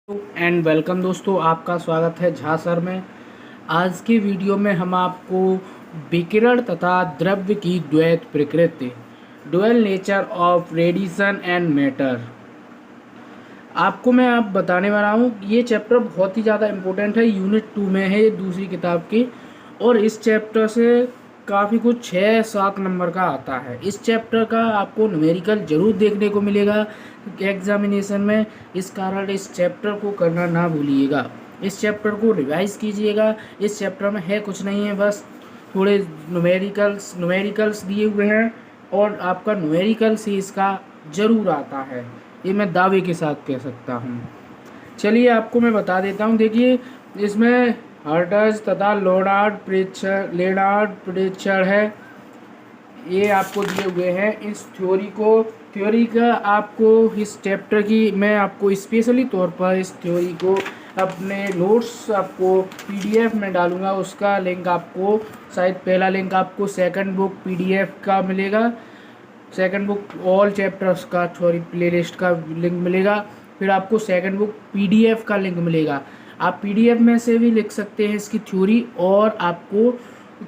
And welcome दोस्तों, आपका स्वागत है झा सर में। आज की वीडियो में हम आपको विकिरण तथा द्रव्य की द्वैत प्रकृति, dual nature of radiation and matter, आपको मैं बताने वाला हूँ। ये चैप्टर बहुत ही ज़्यादा इम्पोर्टेंट है, यूनिट 2 में है, ये दूसरी किताब की। और इस चैप्टर से काफ़ी कुछ 6-7 नंबर का आता है। इस चैप्टर का आपको न्यूमेरिकल जरूर देखने को मिलेगा एग्जामिनेशन में, इस कारण इस चैप्टर को करना ना भूलिएगा। इस चैप्टर को रिवाइज कीजिएगा। इस चैप्टर में है कुछ नहीं है, बस थोड़े न्यूमेरिकल्स दिए हुए हैं और आपका न्यूमेरिकल से इसका ज़रूर आता है, ये मैं दावे के साथ कह सकता हूँ। चलिए आपको मैं बता देता हूँ। देखिए, इसमें हर्ट्ज तथा लेनार्ड प्रेक्षण है, ये आपको दिए हुए हैं। इस थ्योरी का आपको इस चैप्टर की मैं आपको स्पेशली तौर पर इस थ्योरी को अपने नोट्स आपको पीडीएफ में डालूंगा। उसका लिंक आपको शायद पहला लिंक आपको सेकंड बुक पीडीएफ का मिलेगा, सेकंड बुक ऑल चैप्टर्स का थ्योरी प्लेलिस्ट का लिंक मिलेगा। फिर आपको सेकंड बुक पीडीएफ का लिंक मिलेगा। आप पीडीएफ में से भी लिख सकते हैं इसकी थ्योरी, और आपको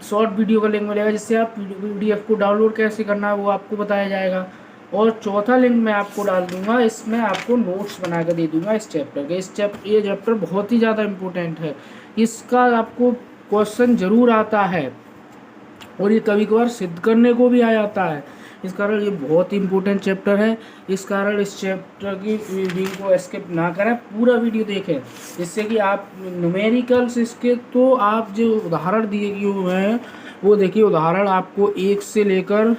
शॉर्ट वीडियो का लिंक मिलेगा, जिससे आप पीडीएफ को डाउनलोड कैसे करना है वो आपको बताया जाएगा। और चौथा लिंक मैं आपको डाल दूंगा, इसमें आपको नोट्स बना कर दे दूंगा इस चैप्टर के। ये चैप्टर बहुत ही ज़्यादा इम्पोर्टेंट है, इसका आपको क्वेश्चन जरूर आता है और ये कभी कभार सिद्ध करने को भी आ जाता है। इस कारण ये बहुत ही इम्पोर्टेंट चैप्टर है। इस कारण इस चैप्टर की वीडियो को स्किप ना करें, पूरा वीडियो देखें, जिससे कि आप न्यूमेरिकल्स इसके तो आप जो उदाहरण दिए हुए हैं वो देखिए। उदाहरण आपको 1 से लेकर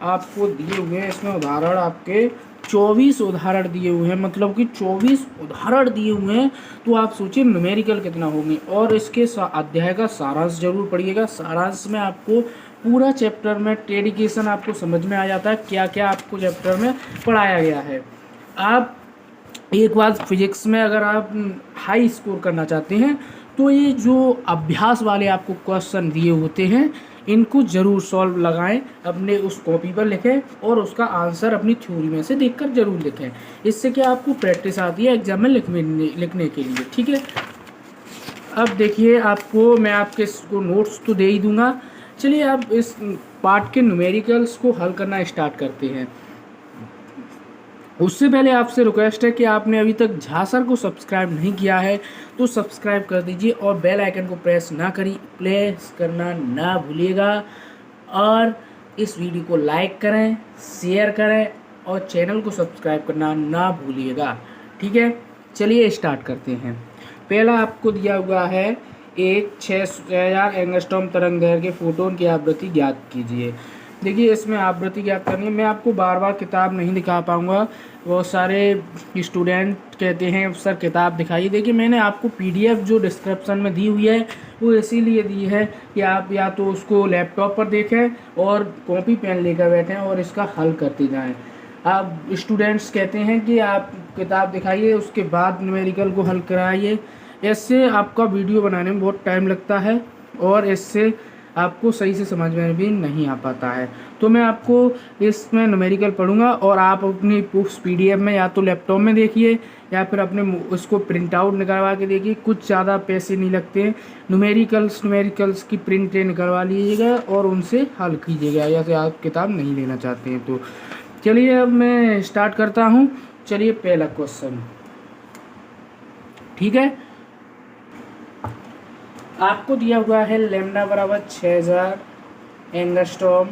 आपको दिए हुए हैं, इसमें उदाहरण आपके 24 उदाहरण दिए हुए हैं, मतलब कि 24 उदाहरण दिए हुए हैं। तो आप सोचिए न्यूमेरिकल कितना होंगे। और इसके अध्याय का सारांश जरूर पढ़िएगा। सारांश में आपको पूरा चैप्टर में डेडिकेशन आपको समझ में आ जाता है, क्या क्या आपको चैप्टर में पढ़ाया गया है। आप एक बात, फिजिक्स में अगर आप हाई स्कोर करना चाहते हैं तो ये जो अभ्यास वाले आपको क्वेश्चन दिए होते हैं, इनको ज़रूर सॉल्व लगाएं, अपने उस कॉपी पर लिखें और उसका आंसर अपनी थ्योरी में से देखकर ज़रूर लिखें। इससे क्या आपको प्रैक्टिस आती है एग्जाम में लिखने के लिए, ठीक है। अब देखिए, आपको मैं आपके इसको नोट्स तो दे ही दूंगा। चलिए अब इस पार्ट के न्यूमेरिकल्स को हल करना स्टार्ट करते हैं। उससे पहले आपसे रिक्वेस्ट है कि आपने अभी तक झा सर को सब्सक्राइब नहीं किया है तो सब्सक्राइब कर दीजिए और बेल आइकन को प्रेस करना ना भूलिएगा। और इस वीडियो को लाइक करें, शेयर करें और चैनल को सब्सक्राइब करना ना भूलिएगा, ठीक है। चलिए स्टार्ट करते हैं। पहला आपको दिया हुआ है, एक 6000 एंगस्ट्रॉम तरंग दैर्घ्य के फोटोन की आवृत्ति ज्ञात कीजिए। देखिए, इसमें आवृत्ति ज्ञात करनी है। मैं आपको बार बार किताब नहीं दिखा पाऊँगा, बहुत सारे स्टूडेंट कहते हैं सर किताब दिखाइए। देखिए, मैंने आपको पीडीएफ जो डिस्क्रिप्शन में दी हुई है वो इसीलिए दी है कि आप या तो उसको लैपटॉप पर देखें और कॉपी पेन लेकर बैठें और इसका हल करते जाएं। आप स्टूडेंट्स कहते हैं कि आप किताब दिखाइए, उसके बाद न्यूमेरिकल को हल कराइए। इससे आपका वीडियो बनाने में बहुत टाइम लगता है और इससे आपको सही से समझ में भी नहीं आ पाता है। तो मैं आपको इसमें न्यूमेरिकल पढ़ूंगा और आप अपनी बुक्स पीडीएफ में या तो लैपटॉप में देखिए या फिर अपने उसको प्रिंट आउट निकलवा के देखिए। कुछ ज़्यादा पैसे नहीं लगते हैं। न्यूमेरिकल्स की प्रिंट निकलवा लीजिएगा और उनसे हल कीजिएगा, या फिर आप किताब नहीं लेना चाहते हैं तो। चलिए अब मैं स्टार्ट करता हूँ। चलिए पहला क्वेश्चन, ठीक है। आपको दिया हुआ है लैम्डा बराबर 6000 एंगस्ट्रॉम।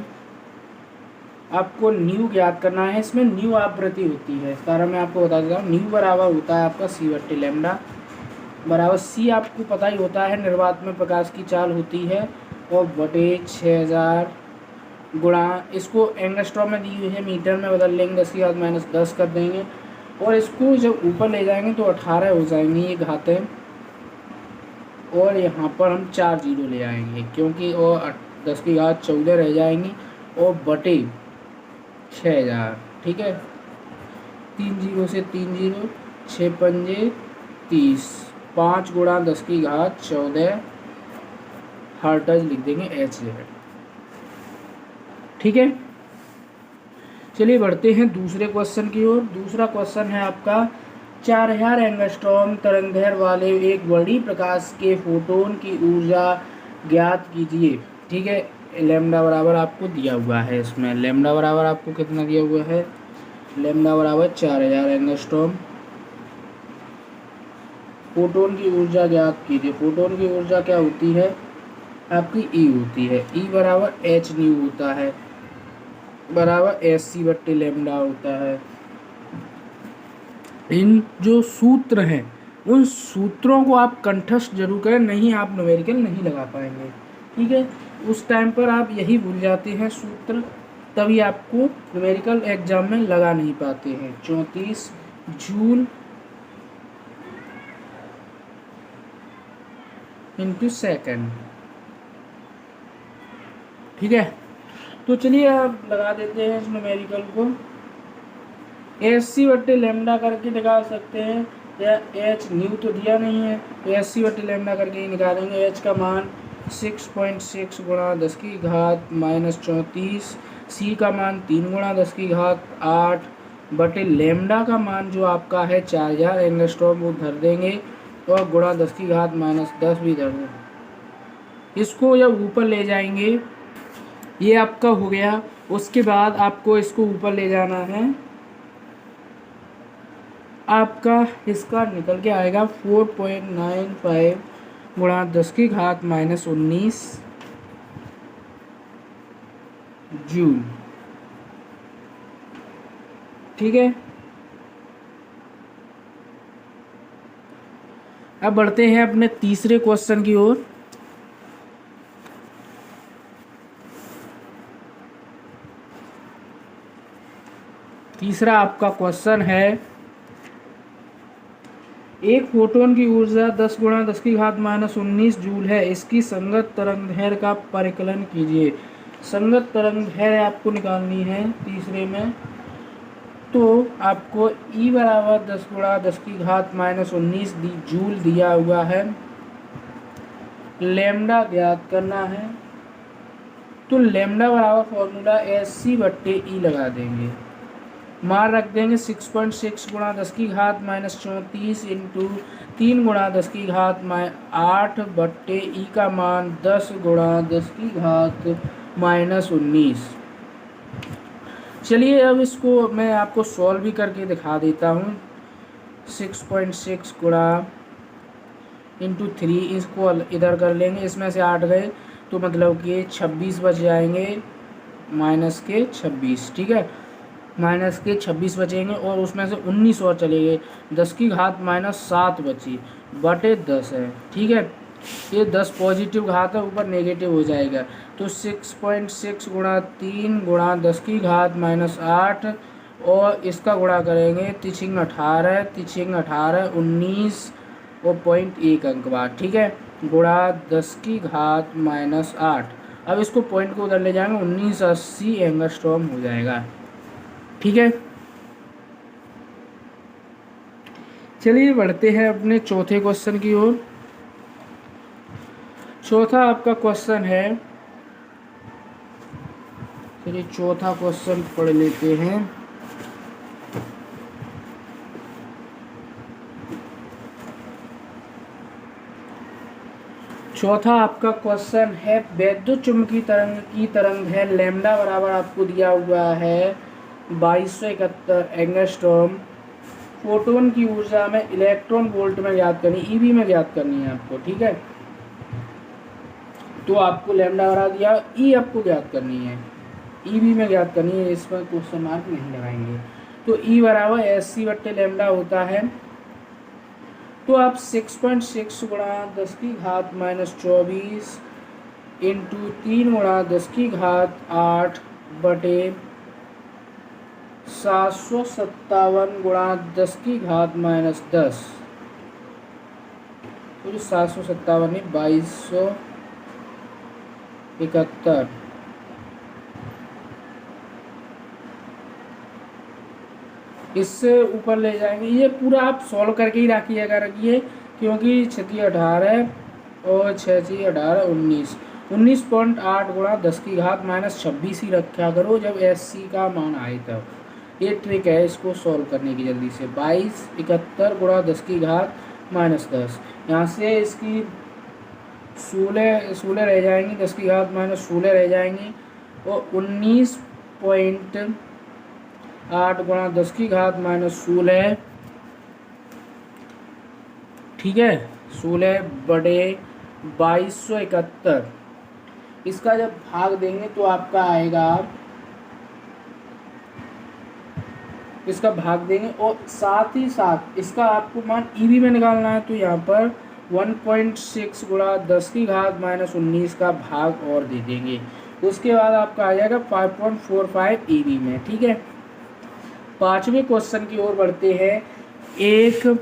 आपको न्यू ज्ञात करना है। इसमें न्यू आवृत्ति होती है, इस कारण मैं आपको बता देता हूँ। न्यू बराबर होता है आपका C/T लैम्डा बराबर C, आपको पता ही होता है, निर्वात में प्रकाश की चाल होती है, और बटे 6000 गुणा, इसको एंगस्ट्रॉम में दी हुई है, मीटर में बदल लेंगे, 10⁻⁻10 कर देंगे और इसको जब ऊपर ले जाएंगे तो 18 हो जाएंगे ये घातें, और यहाँ पर हम 4 जीरो ले आएंगे क्योंकि और 10⁻14 रह जाएंगी, और बटे 6000, ठीक है। 3 जीरो से 3 जीरो, 6 पंजे 30, 5 गुणा 10⁻14 हर्ट्ज लिख देंगे H, ठीक है। चलिए बढ़ते हैं दूसरे क्वेश्चन की ओर। दूसरा क्वेश्चन है आपका 4000 एंगस्ट्रॉम तरंगदैर्घ्य वाले एक बड़ी प्रकाश के फोटोन की ऊर्जा ज्ञात कीजिए। ठीक है, लैम्डा बराबर आपको दिया हुआ है, इसमें लैम्डा बराबर आपको कितना दिया हुआ है, लैम्डा बराबर 4000 एंगस्ट्रॉम। फोटोन की ऊर्जा ज्ञात कीजिए। फोटोन की ऊर्जा क्या होती है आपकी, ई होती है, ई बराबर एच न्यू होता है, बराबर एस सी बट्टे लैम्डा होता है। इन जो सूत्र हैं उन सूत्रों को आप कंठस्थ जरूर करें, नहीं आप न्यूमेरिकल नहीं लगा पाएंगे। ठीक है, उस टाइम पर आप यही भूल जाते हैं सूत्र, तभी आपको न्यूमेरिकल एग्जाम में लगा नहीं पाते हैं। 34 जूल इंटू सेकेंड। ठीक है, तो चलिए आप लगा देते हैं इस न्यूमेरिकल को। एस सी बट्टे लैम्डा करके निकाल सकते हैं, या एच न्यू तो दिया नहीं है, तो एस सी बट्टे लैम्डा करके ही निकालेंगे। एच का मान 6.6 गुणा 10 की घात माइनस 34, सी का मान 3 गुणा 10 की घात 8 बटे लैम्डा का मान जो आपका है 4000 एंगस्ट्रॉम वो धर देंगे, और गुणा 10 की घात माइनस 10 भी धर देंगे। इसको जब ऊपर ले जाएंगे, ये आपका हो गया। उसके बाद आपको इसको ऊपर ले जाना है, आपका इसका निकल के आएगा 4.95 गुणा 10 की घात माइनस 19 जूल। ठीक है, अब बढ़ते हैं अपने तीसरे क्वेश्चन की ओर। तीसरा आपका क्वेश्चन है, एक फोटोन की ऊर्जा 10 गुणा 10 की घात माइनस 19 जूल है, इसकी संगत तरंगदैर्घ्य का परिकलन कीजिए। संगत तरंगदैर्घ्य आपको निकालनी है तीसरे में, तो आपको E बराबर 10 गुणा 10 की घात माइनस 19 जूल दिया हुआ है, लैम्डा ज्ञात करना है। तो लैम्डा बराबर फॉर्मूला एस सी बट्टे ई लगा देंगे, मान रख देंगे 6.6 गुणा 10 की घात माइनस 34 इंटू 3 गुणा 10 की घात 8 बट्टे ई का मान 10 गुणा 10 की घात माइनस 19। चलिए अब इसको मैं आपको सॉल्व भी करके दिखा देता हूँ। 6.6 गुणा इंटू 3, इसको इधर कर लेंगे, इसमें से 8 गए तो मतलब कि 26 बच जाएंगे, माइनस के 26। ठीक है, माइनस के 26 बचेंगे, और उसमें से 19 और चले गए, 10 की घात माइनस 7 बची, बटे 10 है। ठीक है, ये 10 पॉजिटिव घात है, ऊपर नेगेटिव हो जाएगा, तो 6.6 गुणा 3 गुणा 10 की घात माइनस 8, और इसका गुणा करेंगे तिछिंग 18, तिछिंग 18 19 और 0.1 अंक बाद। ठीक है, गुणा 10 की घात माइनस 8। अब इसको पॉइंट को उधर ले जाएंगे, 1980 एंगस्ट्रॉम हो जाएगा। ठीक है, चलिए बढ़ते हैं अपने चौथे क्वेश्चन की ओर। चौथा आपका क्वेश्चन है, चलिए चौथा क्वेश्चन पढ़ लेते हैं। चौथा आपका क्वेश्चन है, वैद्युत चुंबकीय तरंग की तरंगदैर्घ्य लैम्डा बराबर आपको दिया हुआ है 2271 एंगस्ट्रॉम। फोटोन की ऊर्जा में इलेक्ट्रॉन वोल्ट में ज्ञात करनी, ईवी में ज्ञात करनी है आपको। ठीक है, तो आपको लैम्डा बराबर दिया, ई आपको ज्ञात करनी है, ईवी में ज्ञात करनी है, इस पर क्वेश्चन मार्क नहीं लगाएंगे। तो ई बराबर एस सी बट्टे लैम्डा होता है, तो आप 6.6 गुणा 10 की घात माइनस 24 इंटू 3 गुणा 10 की घात 8 बटे 757 गुणा 10 की घात माइनस 10, तो 757 नहीं 2271, इससे ऊपर ले जाएंगे। ये पूरा आप सॉल्व करके ही रखिएगा, रखिए, क्योंकि 6 18 और 6 18 19, 19.8 गुणा 10 की घात माइनस 26 ही रखा करो जब एस सी का मान आए तब। ये ट्रिक है इसको सॉल्व करने की जल्दी से। 22 71 गुणा 10 की घात माइनस 10, यहाँ से इसकी 16 रह जाएंगी, 10 की घात माइनस 16 रह जाएंगी, और 19.8 गुणा 10 की घात माइनस 16, ठीक है, 16 बटे 2271। इसका जब भाग देंगे तो आपका आएगा, इसका भाग देंगे और साथ ही साथ इसका आपको मान ईवी में निकालना है, तो यहाँ पर 1.6 गुणा 10 की घात माइनस 19 का भाग और दे देंगे। उसके बाद आपका आ जाएगा 5.45 ईवी में, ठीक है। पांचवें क्वेश्चन की ओर बढ़ते हैं। एक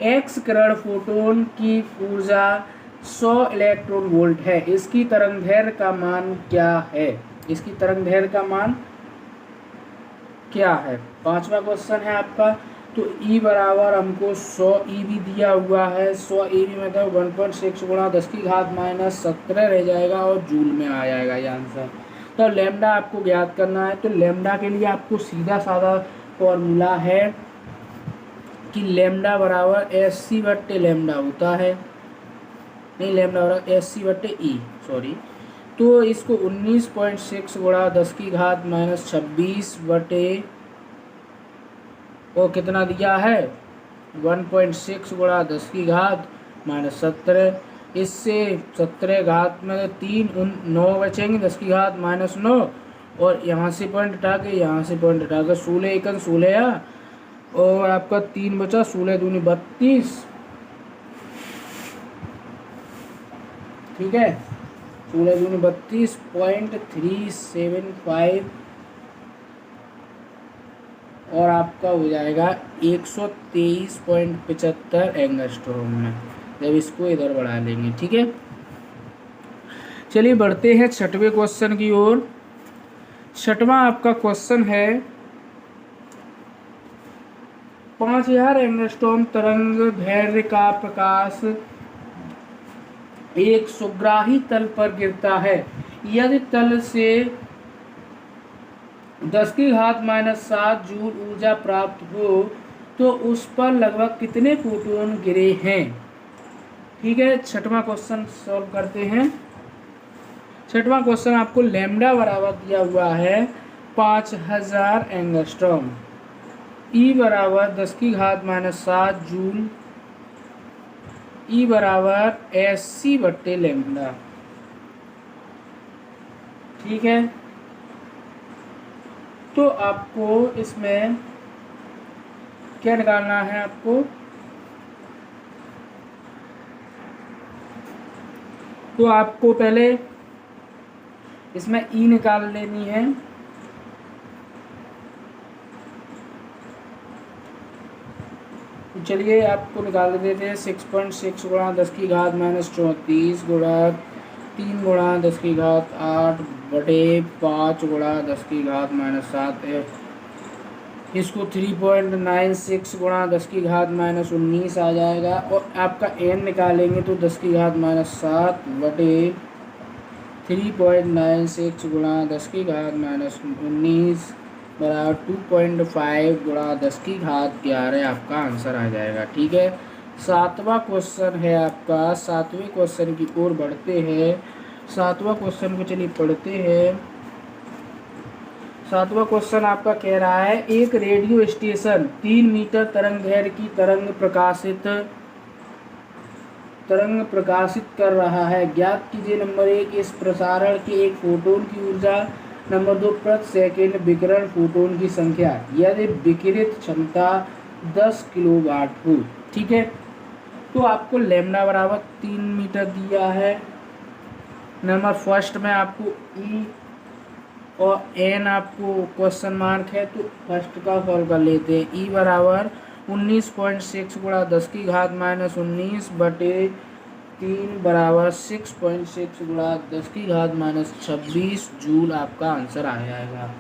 एक्स किरण फोटोन की ऊर्जा 100 इलेक्ट्रॉन वोल्ट है, इसकी तरंगदैर्घ्य का मान क्या है? इसकी तरंगदैर्घ्य का मान क्या है? पांचवा क्वेश्चन है आपका। तो E बराबर हमको 100 EV दिया हुआ है, 100 EV मतलब 1.6 गुणा 10 की घात माइनस 17 रह जाएगा और जूल में आ जाएगा ये आंसर। तो लैम्डा आपको ज्ञात करना है। तो लैम्डा के लिए आपको सीधा साधा फॉर्मूला है कि लैम्डा बराबर SC बट्टे लैम्डा होता है, नहीं लैम्डा बराबर SC बट्टे E, सॉरी। तो इसको 19.6 गुणा 10 की घात माइनस 26 बटे और कितना दिया है 1.6 गुणा 10 की घात माइनस 17, इससे 17 घात में 3 9 बचेंगे, 10 की घात माइनस 9, और यहाँ से पॉइंट हटा के यहाँ से पॉइंट हटा कर 16 एकन 16 और आपका 3 बचा, 16 दूनी 32, ठीक है, 16 दूनी 32.375 और आपका हो जाएगा 123.75 एंगस्ट्रॉम में, जब इसको इधर बढ़ा लेंगे, ठीक है। चलिए बढ़ते हैं छठवें क्वेश्चन की ओर। छठवां आपका क्वेश्चन है 5000 एंगस्ट्रॉम तरंग दैर्घ्य का प्रकाश एक सुग्राही तल पर गिरता है, यदि तल से 10 की घात माइनस 7 जूल ऊर्जा प्राप्त हो तो उस पर लगभग कितने फोटोन गिरे हैं? ठीक है, छठवां क्वेश्चन सॉल्व करते हैं। छठवां क्वेश्चन आपको लैम्डा बराबर दिया हुआ है 5000 एंगस्ट्रॉम, ई बराबर 10 की घात माइनस 7 जूल, ई बराबर SC बट्टे लैम्डा, ठीक है। तो आपको इसमें क्या निकालना है? आपको तो आपको पहले इसमें ई निकाल लेनी है। चलिए आपको निकाल देते हैं। 6.6 गुणा 10 की घात माइनस 34 गुणा 3 गुणा 10 की घात 8 बटे 5 गुणा 10 की घात माइनस 7 है। इसको 3.96 गुणा 10 की घात माइनस 19 आ जाएगा, और आपका n निकालेंगे तो 10 की घात माइनस 7 बटे 3.96 गुणा 10 की घात माइनस 19 बराबर 2.5 गुणा 10 की घात 11 आपका आंसर आ जाएगा, ठीक है। सातवां क्वेश्चन है आपका। सातवें क्वेश्चन की ओर बढ़ते हैं। सातवां क्वेश्चन को चलिए पढ़ते हैं। सातवां क्वेश्चन आपका कह रहा है एक रेडियो स्टेशन 3 मीटर तरंगदैर्घ्य की तरंग प्रकाशित कर रहा है। ज्ञात कीजिए नंबर 1 इस प्रसारण के एक फोटोन की ऊर्जा, नंबर 2 प्रति सेकेंड विकिरण फोटोन की संख्या यदि विकिरित क्षमता 10 किलोवाट हो, ठीक है। तो आपको लैम्डा बराबर 3 मीटर दिया है। नंबर फर्स्ट में आपको ई और एन आपको क्वेश्चन मार्क है, तो फर्स्ट का सॉल्व कर लेते हैं। ई बराबर 19.6 गुणा 10 की घात माइनस 19 बटे 3 बराबर 6.6 गुणा 10 की घात माइनस 26 जूल आपका आंसर आ जाएगा।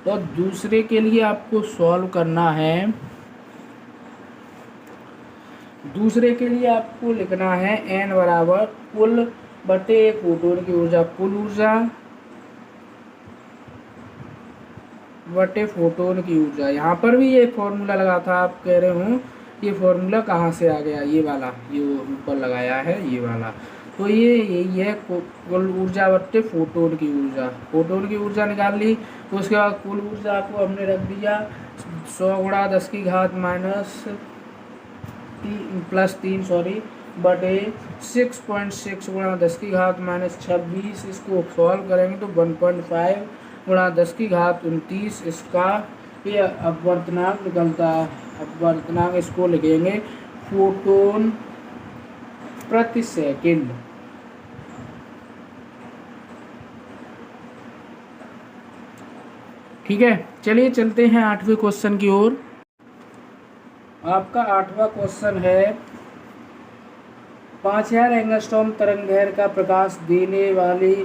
और दूसरे के लिए आपको सॉल्व करना है। दूसरे के लिए आपको लिखना है एन बराबर कुल बटे फोटोन की ऊर्जा, कुल ऊर्जा बटे फोटोन की ऊर्जा। यहाँ पर भी ये फॉर्मूला लगा था, आप कह रहे हो ये फॉर्मूला कहाँ से आ गया, ये वाला, ये ऊपर लगाया है ये वाला। तो ये यही है कुल ऊर्जा बटे फोटोन की ऊर्जा। फोटोन की ऊर्जा निकाल ली, उसके बाद कुल ऊर्जा को हमने रख दिया 100 गुणा 10 की घात माइनस +3 सॉरी बटे 6.6 गुणा 10 की घात माइनस 26। इसको सॉल्व करेंगे तो 1.5 गुणा 10 की घात 29 इसका ये अपवर्तनांक निकलता है। अपवर्तनांक इसको लिखेंगे फोटोन प्रति सेकंड। ठीक है, चलिए चलते हैं 8वें क्वेश्चन की ओर। आपका 8वां क्वेश्चन है 5000 एंगस्ट्रॉम तरंगदैर्घ्य का प्रकाश देने वाले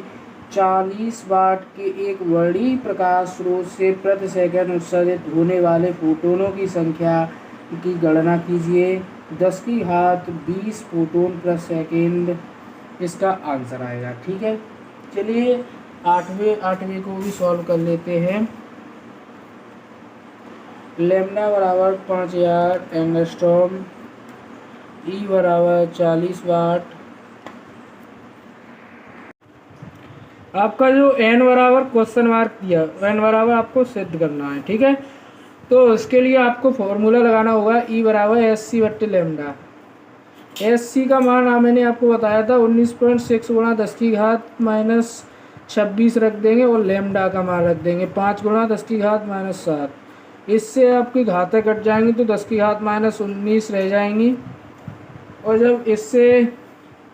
40 वाट के एक वर्णीय प्रकाश स्रोत से प्रति सेकंड उत्सर्जित होने वाले फोटोनों की संख्या की गणना कीजिए। 10 की घात 20 फोटोन प्रति सेकंड इसका आंसर आएगा। ठीक है, चलिए आठवें को भी सॉल्व कर लेते हैं। लेमडा बराबर 5000 एंगस्ट्रॉम, ई बराबर 40 वाट। आपका जो एन बराबर क्वेश्चन मार्क दिया, एन बराबर आपको सिद्ध करना है। ठीक है, तो उसके लिए आपको फॉर्मूला लगाना होगा ई बराबर SC बट्टे लेमडा। SC का मान मैंने आपको बताया था 19.6 गुणा 10 की घात माइनस 26 रख देंगे और लेमडा का मान रख देंगे 5 गुणा 10 की घात माइनस 7। इससे आपकी घातें कट जाएंगी तो 10 की घात माइनस 19 रह जाएंगी। और जब इससे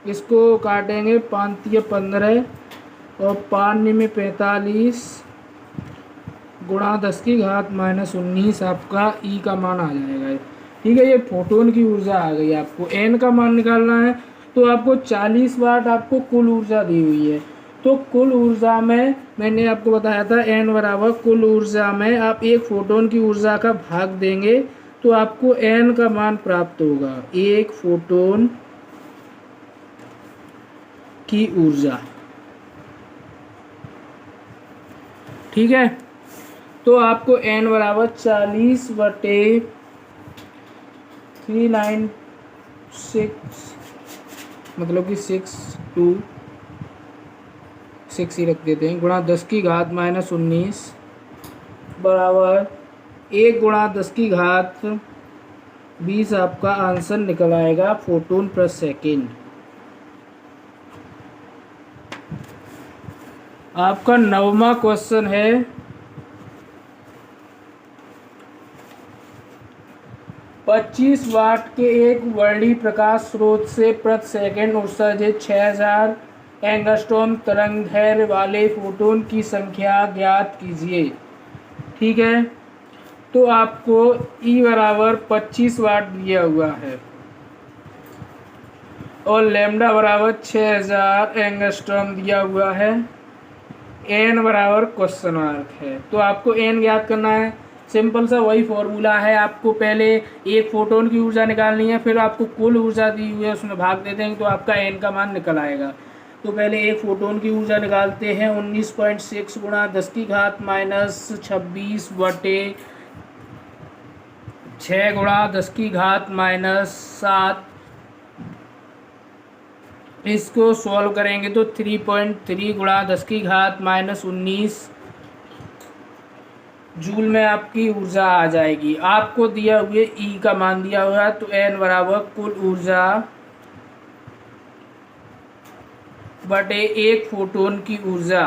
इसको काटेंगे 5 या 15 और 5 में 45 गुणा 10 की घात माइनस 19 आपका ई का मान आ जाएगा। ठीक है, ये फोटोन की ऊर्जा आ गई। आपको एन का मान निकालना है तो आपको 40 वाट आपको कुल ऊर्जा दी हुई है। तो कुल ऊर्जा में मैंने आपको बताया था एन बराबर कुल ऊर्जा में आप एक फोटोन की ऊर्जा का भाग देंगे तो आपको एन का मान प्राप्त होगा, एक फोटोन की ऊर्जा। ठीक है, तो आपको एन बराबर 40 बटे 396 मतलब कि 6 ही रख देते हैं गुणा 10 की घात माइनस 19 बराबर 1 गुणा 10 की घात 20 आपका आंसर निकल आएगा फोटोन प्रति सेकेंड। आपका 9वां क्वेश्चन है 25 वाट के एक वर्णीय प्रकाश स्रोत से प्रति सेकंड उत्सर्जित 6000 एंगस्ट्रॉम तरंगदैर्घ्य वाले फोटोन की संख्या ज्ञात कीजिए। ठीक है, तो आपको ई बराबर 25 वाट दिया हुआ है और लेमडा बराबर 6000 एंगस्ट्रॉम दिया हुआ है। एन बराबर क्वेश्चन मार्क है, तो आपको एन ज्ञात करना है। सिंपल सा वही फॉर्मूला है, आपको पहले एक फोटोन की ऊर्जा निकालनी है, फिर आपको कुल ऊर्जा दी हुई है उसमें भाग दे देंगे तो आपका एन का मान निकल आएगा। तो पहले एक फोटोन की ऊर्जा निकालते हैं 19.6 गुणा 10 की घात माइनस 26 बटे 6 गुणा 10 की घात माइनस 7। इसको सॉल्व करेंगे तो 3.3 गुणा 10 की घात माइनस 19 जूल में आपकी ऊर्जा आ जाएगी। आपको दिया हुए ई का मान दिया हुआ है तो एन बराबर कुल ऊर्जा बटे एक फोटोन की ऊर्जा।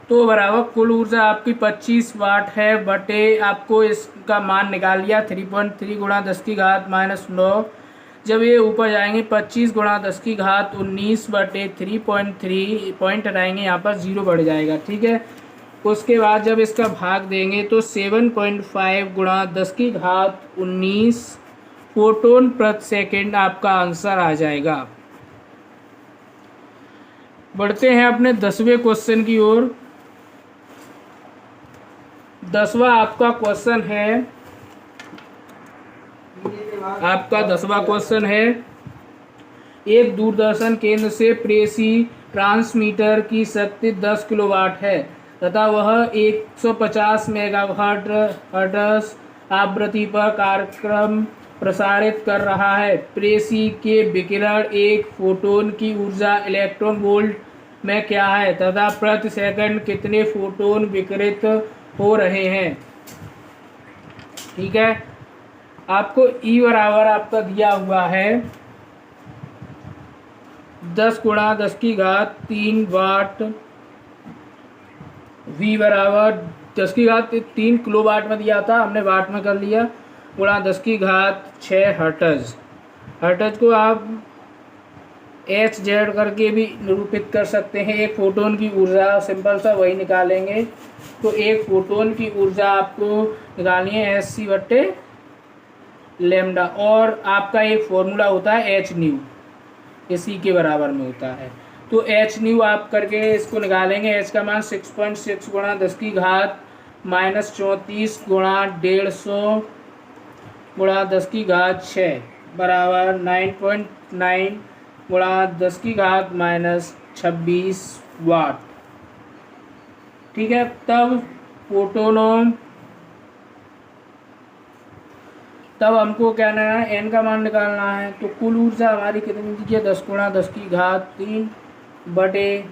तो बराबर कुल ऊर्जा आपकी 25 वाट है बटे आपको इसका मान निकाल लिया 3.3 गुणा 10 की घात माइनस 9। जब ये ऊपर जाएंगे 25 गुणा 10 की घात 19 बटे 3.3 पॉइंट हटाएंगे यहाँ पर 0 बढ़ जाएगा। ठीक है, उसके बाद जब इसका भाग देंगे तो 7.5 गुणा 10 की घात 19 फोटोन प्रति सेकेंड आपका आंसर आ जाएगा। बढ़ते हैं अपने 10वें क्वेश्चन की ओर। 10वां आपका क्वेश्चन है, आपका 10वां क्वेश्चन है एक दूरदर्शन केंद्र से प्रेषी ट्रांसमीटर की शक्ति 10 किलोवाट है तथा वह 150 मेगाहर्ट्ज आवृत्ति पर कार्यक्रम प्रसारित कर रहा है। प्रेषी के विकिरण एक फोटोन की ऊर्जा इलेक्ट्रॉन वोल्ट में क्या है तथा प्रति सेकंड कितने फोटोन विकिरित हो रहे हैं। ठीक है, आपको ई बराबर आपका दिया हुआ है 10 गुणा 10 की घात 3 वाट, वी बराबर 10 की घात 3 किलो वाट में दिया था, हमने वाट में कर लिया, गुणा 10 की घात 6 हर्ट्ज। हर्ट्ज को आप एच जेड करके भी निरूपित कर सकते हैं। एक फोटोन की ऊर्जा सिंपल सा वही निकालेंगे, तो एक फोटोन की ऊर्जा आपको निकालनी है एच सी बट्टे लेमडा, और आपका एक फॉर्मूला होता है एच न्यू, इसी के बराबर में होता है। तो एच न्यू आप करके इसको निकालेंगे। एच का मान 6.6 गुणा 10 की घात -34 गुणा 150 गुणा 10 की घात 6 बराबर 9.9 गुणा 10 की घात -26 वाट। ठीक है, तब फोटोनों तब हमको क्या करना है, एन का मान निकालना है। तो कुल ऊर्जा हमारी कितनी दी है, 10 गुणा 10 की घात 3 बटे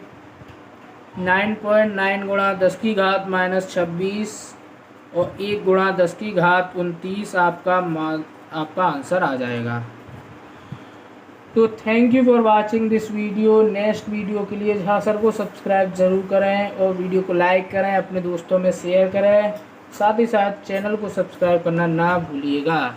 9.9 गुणा 10 की घात -26 और 1 गुणा 10 की घात 29 आपका आंसर आ जाएगा। तो thank you for watching this video. Next video के लिए झा सर को सब्सक्राइब ज़रूर करें और वीडियो को लाइक करें, अपने दोस्तों में शेयर करें, साथ ही साथ चैनल को सब्सक्राइब करना ना भूलिएगा।